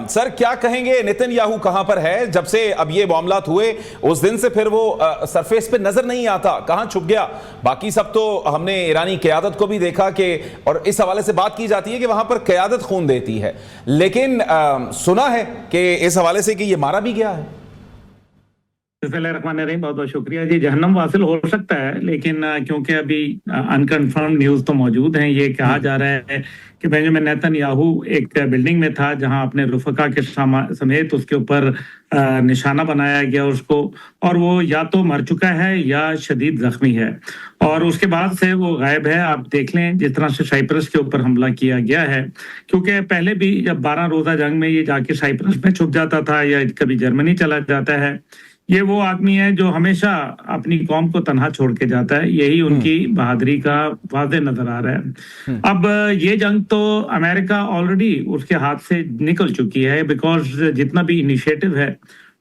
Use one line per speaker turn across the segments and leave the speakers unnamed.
Sir क्या कहेंगे, Netanyahu कहां पर है? जब से अब ये मामलात हुए उस दिन से फिर वो सरफेस पे नजर नहीं आता, कहां छुप गया? बाकी सब तो हमने ईरानी क़यादत को भी देखा कि, और इस हवाले से बात की जाती है कि वहां पर क़यादत खून देती है, लेकिन सुना है कि इस हवाले से कि ये मारा भी गया है।
बिस्मिल्लाहिर्रहमानिर्रहीम, बहुत बहुत शुक्रिया जी। जहन्नम वासिल हो सकता है, लेकिन क्योंकि अभी अनकन्फर्म न्यूज तो मौजूद हैं। ये कहा जा रहा है कि बेंजामिन नेतन्याहू एक बिल्डिंग में था जहां अपने रुफका के समेत उसके ऊपर निशाना बनाया गया उसको, और वो या तो मर चुका है या शदीद जख्मी है, और उसके बाद से वो गायब है। आप देख लें जिस तरह से साइप्रस के ऊपर हमला किया गया है, क्योंकि पहले भी जब 12 रोजा जंग में ये जाके साइप्रस में छुप जाता था या कभी जर्मनी चला जाता है। ये वो आदमी है जो हमेशा अपनी कौम को तन्हा छोड़ के जाता है, यही उनकी बहादुरी का वादे नजर आ रहा है। अब ये जंग तो अमेरिका ऑलरेडी उसके हाथ से निकल चुकी है, बिकॉज जितना भी इनिशिएटिव है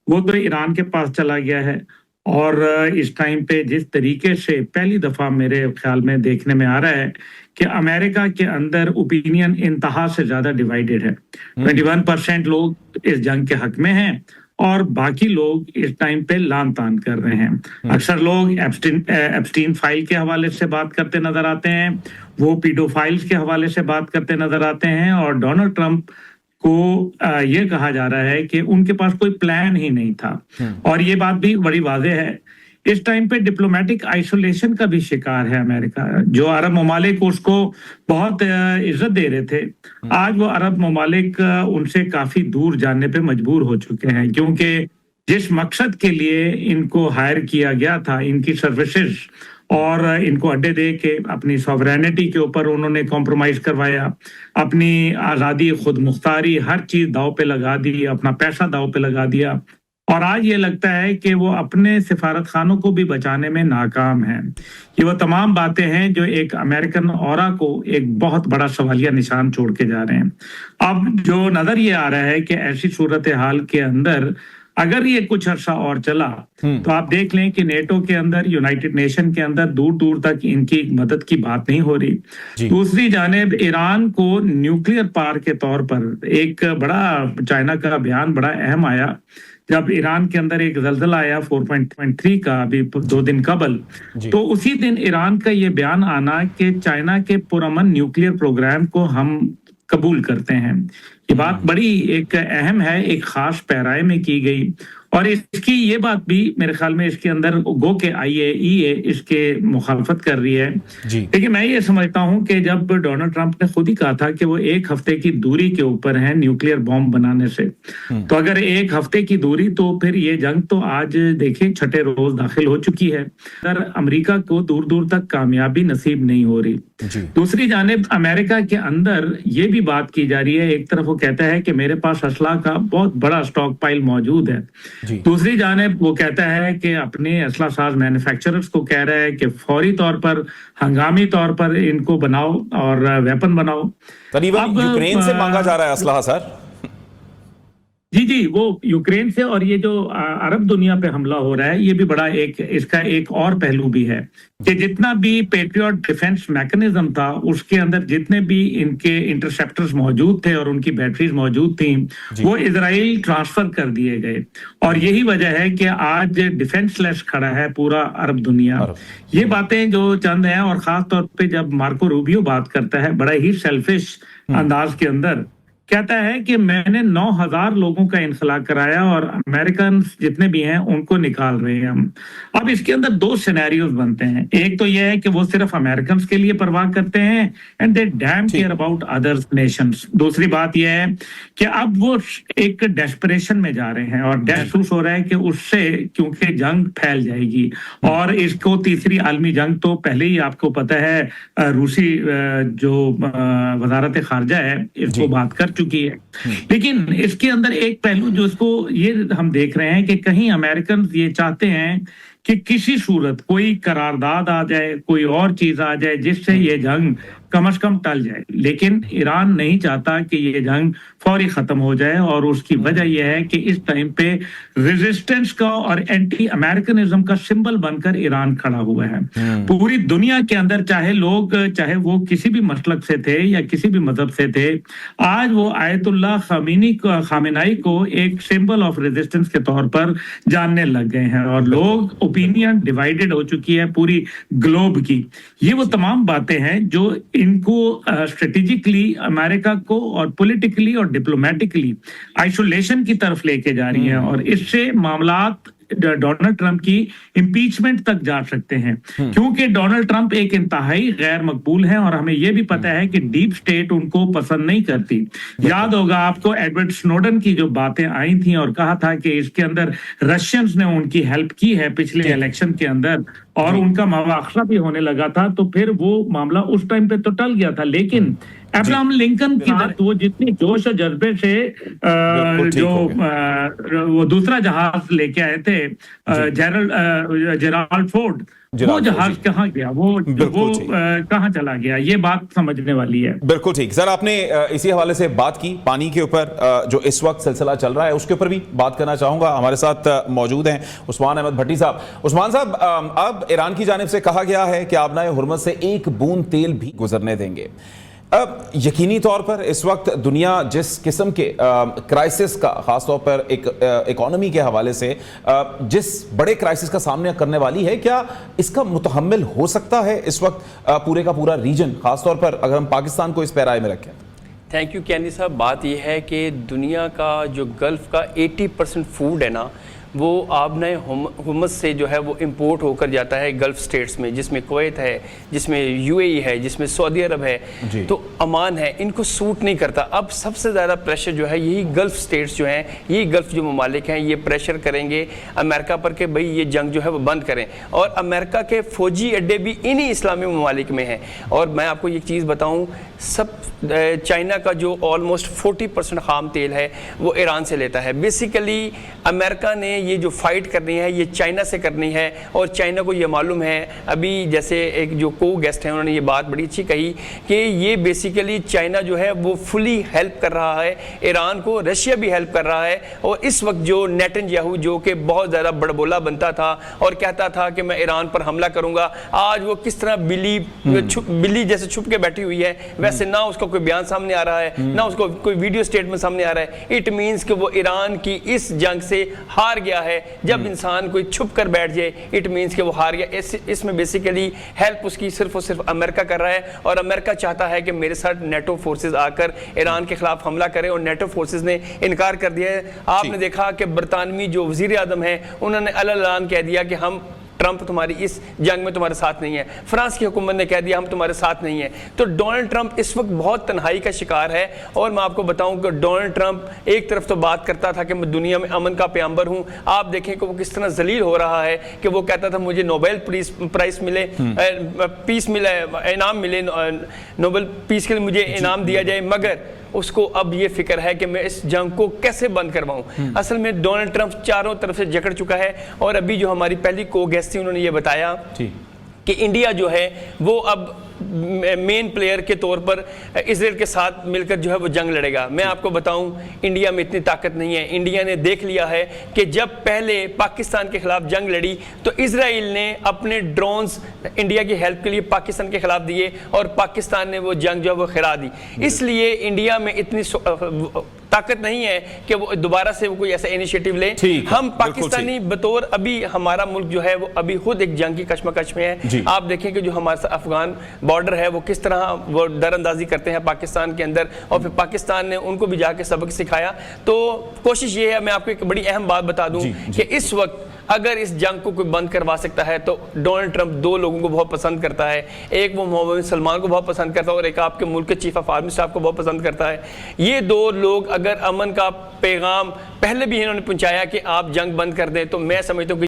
वो तो ईरान के पास चला गया है। और इस टाइम पे जिस तरीके से पहली दफा मेरे ख्याल में देखने में आ रहा है कि अमेरिका के अंदर ओपिनियन इंतहा से ज्यादा डिवाइडेड है। 21% लोग इस जंग के हक में हैं और बाकी लोग इस टाइम पे लान तान कर रहे हैं। अक्सर लोग एप्स्टीन फाइल के हवाले से बात करते नजर आते हैं, वो पीडोफाइल्स के हवाले से बात करते नजर आते हैं, और डोनाल्ड ट्रंप को ये कहा जा रहा है कि उनके पास कोई प्लान ही नहीं था। और ये बात भी बड़ी वाज़ेह है, इस टाइम पे डिप्लोमेटिक आइसोलेशन का भी शिकार है अमेरिका। जो अरब ममालिक उसको बहुत इज्जत दे रहे थे, आज वो अरब ममालिक उनसे काफी दूर जाने पे मजबूर हो चुके हैं, क्योंकि जिस मकसद के लिए इनको हायर किया गया था, इनकी सर्विसेज और इनको अड्डे दे के अपनी सॉवरेनिटी के ऊपर उन्होंने कॉम्प्रोमाइज करवाया, अपनी आज़ादी, खुद मुख्तारी, हर चीज दाव पे लगा दी, अपना पैसा दाव पे लगा दिया, और आज ये लगता है कि वो अपने सिफारत खानों को भी बचाने में नाकाम है। ये वो तमाम बातें हैं जो एक अमेरिकन ऑरा को एक बहुत बड़ा सवालिया निशान छोड़ के जा रहे हैं। अब जो नजर ये आ रहा है कि ऐसी सूरत हाल के अंदर अगर ये कुछ अर्सा और चला तो आप देख लें कि नेटो के अंदर, यूनाइटेड नेशन के अंदर दूर दूर तक इनकी मदद की बात नहीं हो रही। दूसरी जानिब ईरान को न्यूक्लियर पावर के तौर पर एक बड़ा चाइना का बयान बड़ा अहम आया जब ईरान के अंदर एक जल्जला आया 4.3 का अभी 2 दिन कबल। तो उसी दिन ईरान का ये बयान आना कि चाइना के पुरअमन न्यूक्लियर प्रोग्राम को हम कबूल करते हैं। ये बात बड़ी एक अहम है, एक खास पैराए में की गई, और इसकी ये बात भी मेरे ख्याल में इसके अंदर गो के IAEA इसके मुखालफत कर रही है। लेकिन मैं ये समझता हूं कि जब डोनाल्ड ट्रंप ने खुद ही कहा था कि वो 1 हफ्ते की दूरी के ऊपर है न्यूक्लियर बॉम्ब बनाने से, तो अगर 1 हफ्ते की दूरी, तो फिर ये जंग तो आज देखिए 6ठे रोज दाखिल हो चुकी है। अगर अमेरिका को दूर दूर तक कामयाबी नसीब नहीं हो रही। दूसरी जानिब अमेरिका के अंदर ये भी बात की जा रही है, एक तरफ वो कहता है कि मेरे पास असला का बहुत बड़ा स्टॉक पाइल मौजूद है, दूसरी जानिब वो कहता है कि अपने असला साज मैन्युफैक्चरर्स को कह रहा है कि फौरी तौर पर, हंगामी तौर पर इनको बनाओ और वेपन बनाओ।
करीबन यूक्रेन से मांगा जा रहा है असला सर।
जी, वो यूक्रेन से, और ये जो अरब दुनिया पे हमला हो रहा है, ये भी बड़ा इसका एक और पहलू भी है कि जितना भी पेट्रियट डिफेंस मैकेनिज्म था उसके अंदर जितने भी इनके इंटरसेप्टर्स मौजूद थे और उनकी बैटरीज मौजूद थी, वो इजराइल ट्रांसफर कर दिए गए, और यही वजह है कि आज डिफेंसलेस खड़ा है पूरा अरब दुनिया। ये बातें जो चंद हैं, और खास तौर पे जब मार्को रूबियो बात करता है बड़ा ही सेल्फिश अंदाज के अंदर, कहता है कि मैंने 9,000 लोगों का इनखला कराया और अमेरिकन जितने भी हैं उनको निकाल रहे हैं हम। अब इसके अंदर 2 सिनेरियोज बनते हैं। एक तो यह है कि वो सिर्फ अमेरिकन के लिए परवाह करते हैं and they dam care about other Nations. दूसरी बात यह है कि अब वो एक डेस्परेशन में जा रहे हैं, और महसूस हो रहा है कि उससे क्योंकि जंग फैल जाएगी, और इसको तीसरी आलमी जंग तो पहले ही आपको पता है रूसी जो वजारत खारजा है इसको बात कर चुकी है। लेकिन इसके अंदर एक पहलू जो इसको ये हम देख रहे हैं कि कहीं अमेरिकन ये चाहते हैं कि किसी सूरत कोई करारदाद आ जाए, कोई और चीज आ जाए जिससे ये जंग कम से कम टल जाए। लेकिन ईरान नहीं चाहता कि ये जंग फौरी खत्म हो जाए, और उसकी वजह यह है कि इस टाइम पे रेजिस्टेंस का और एंटी अमेरिकनिज्म का सिंबल बनकर ईरान खड़ा हुआ है। पूरी दुनिया के अंदर चाहे वो किसी भी मसलक से थे या किसी भी मजहब से थे, आज वो आयतुल्लाह खामेनाई को एक सिंबल ऑफ रेजिस्टेंस के तौर पर जानने लग गए हैं, और लोग ओपिनियन डिवाइडेड हो चुकी है पूरी ग्लोब की। ये वो तमाम बातें हैं जो इनको स्ट्रेटेजिकली अमेरिका को और पॉलिटिकली और डिप्लोमेटिकली आइसोलेशन की तरफ लेके जा रही हैं, और इससे मामलात डोनाल्ड ट्रंप की इम्पीचमेंट तक जा सकते हैं, क्योंकि डोनाल्ड ट्रंप एक इंतहाई गैर मकबूल है, और हमें यह भी पता है कि डीप स्टेट उनको पसंद नहीं करती। याद होगा आपको एडवर्ड स्नोडन की जो बातें आई थी और कहा था कि इसके अंदर रशियंस ने उनकी हेल्प की है पिछले इलेक्शन के अंदर, और उनका मवाखला भी होने लगा था, तो फिर वो मामला उस टाइम पे तो टल गया था। लेकिन अब्राहम लिंकन की वो जितनी जोश और जज्बे से वो दूसरा जहाज लेके आए थे जेराल्ड फोर्ड, वो जहाज कहाँ गया, वो कहाँ चला गया, ये बात समझने वाली है।
बिल्कुल ठीक सर, आपने इसी हवाले से बात की पानी के ऊपर जो इस वक्त सिलसिला चल रहा है उसके ऊपर भी बात करना चाहूंगा। हमारे साथ मौजूद हैं उस्मान अहमद भट्टी साहब। उस्मान साहब, अब ईरान की जानिब से कहा गया है कि आबनाए हुर्मत से एक बूंद तेल भी गुजरने देंगे। अब यकीनी तौर पर इस वक्त दुनिया जिस किस्म के क्राइसिस का, खासतौर पर एक इकोनॉमी के हवाले से जिस बड़े क्राइसिस का सामना करने वाली है, क्या इसका मुतहम्मिल हो सकता है इस वक्त पूरे का पूरा रीजन, खासतौर पर अगर हम पाकिस्तान को इस पैराए में रखें?
थैंक यू कैनी साहब। बात यह है कि दुनिया का जो गल्फ का 80% फूड है ना, वो आबनाए हुर्मत से जो है वो इंपोर्ट होकर जाता है गल्फ स्टेट्स में, जिसमें कुवैत है, जिसमें यूएई है, जिसमें सऊदी अरब है, तो अमान है। इनको सूट नहीं करता। अब सबसे ज़्यादा प्रेशर जो है यही गल्फ स्टेट्स जो हैं, यही गल्फ जो ममालिक हैं, ये प्रेशर करेंगे अमेरिका पर कि भाई ये जंग जो है वो बंद करें। और अमेरिका के फ़ौजी अड्डे भी इन्हीं इस्लामी ममालिक में हैं। और मैं आपको ये चीज़ बताऊँ, सब चाइना का जो ऑलमोस्ट 40% खाम तेल है वो ईरान से लेता है। बेसिकली अमेरिका ने ये जो फाइट करनी है ये चाइना से करनी है, और चाइना को ये मालूम है। अभी जैसे एक जो को गेस्ट हैं उन्होंने ये बात बड़ी अच्छी कही कि ये बेसिकली चाइना जो है वो फुली हेल्प कर रहा है ईरान को, रशिया भी हेल्प कर रहा है। और इस वक्त जो नेतन्याहू जो कि बहुत ज़्यादा बड़बोला बनता था और कहता था कि मैं ईरान पर हमला करूँगा, आज वो किस तरह बिल्ली जैसे छुप के बैठी हुई है, वैसे ना उसका कोई बयान सामने आ रहा है, ना उसको कोई वीडियो स्टेटमेंट सामने आ रहा है। इट मीन्स कि वो ईरान की इस जंग से हार गया है। जब इंसान कोई छुप कर बैठ जाए, इट मीन्स कि वो हार गया। इसमें बेसिकली हेल्प उसकी सिर्फ और सिर्फ अमेरिका कर रहा है, और अमेरिका चाहता है कि मेरे साथ नेटो फोर्सेस आकर ईरान के खिलाफ हमला करें, और नेटो फोर्सेस ने इनकार कर दिया है। आपने देखा कि बरतानवी जो वजीर आजम है उन्होंने अलग कह दिया कि हम ट्रंप तुम्हारी इस जंग में तुम्हारे साथ नहीं है। फ्रांस की हुकूमत ने कह दिया हम तुम्हारे साथ नहीं है। तो डोनाल्ड ट्रंप इस वक्त बहुत तन्हाई का शिकार है। और मैं आपको बताऊं कि डोनाल्ड ट्रंप एक तरफ तो बात करता था कि मैं दुनिया में अमन का पैगंबर हूं, आप देखें कि वो किस तरह जलील हो रहा है कि वो कहता था मुझे नोबेल प्राइज मिले, पीस मिले, इनाम मिले, नोबेल पीस के लिए मुझे इनाम दिया जाए, मगर उसको अब ये फिक्र है कि मैं इस जंग को कैसे बंद करवाऊं। असल में डोनाल्ड ट्रंप चारों तरफ से जकड़ चुका है। और अभी जो हमारी पहली को गेस्ट थी उन्होंने ये बताया कि इंडिया जो है वो अब मेन प्लेयर के तौर पर इजराइल के साथ मिलकर जो है वो जंग लड़ेगा। मैं आपको बताऊं, इंडिया में इतनी ताकत नहीं है। इंडिया ने देख लिया है कि जब पहले पाकिस्तान के खिलाफ जंग लड़ी तो इजराइल ने अपने ड्रोन्स इंडिया की हेल्प के लिए पाकिस्तान के खिलाफ दिए, और पाकिस्तान ने वो जंग जो है वो खिरा दी। इसलिए इंडिया में इतनी ताकत नहीं है कि वो दोबारा से वो कोई ऐसा इनिशिएटिव ले। हम पाकिस्तानी बतौर अभी हमारा मुल्क जो है वो अभी खुद एक जंग की कशमकश में है। आप देखें कि जो हमारा अफगान बॉर्डर है वो किस तरह वो दरअंदाजी करते हैं पाकिस्तान के अंदर, और फिर पाकिस्तान ने उनको भी जाके सबक सिखाया। तो कोशिश ये है, मैं आपको एक बड़ी अहम बात बता दूं कि इस वक्त अगर इस जंग को कोई बंद करवा सकता है तो डोनाल्ड ट्रंप दो लोगों को बहुत पसंद करता है। एक वो मोहम्मद बिन सलमान को बहुत पसंद करता है, और एक आपके मुल्क के चीफ ऑफ आर्मी स्टाफ को बहुत पसंद करता है। ये दो लोग अगर अमन का पैगाम पहले भी इन्होंने पहुंचाया कि आप जंग बंद कर दें, तो मैं समझता हूँ कि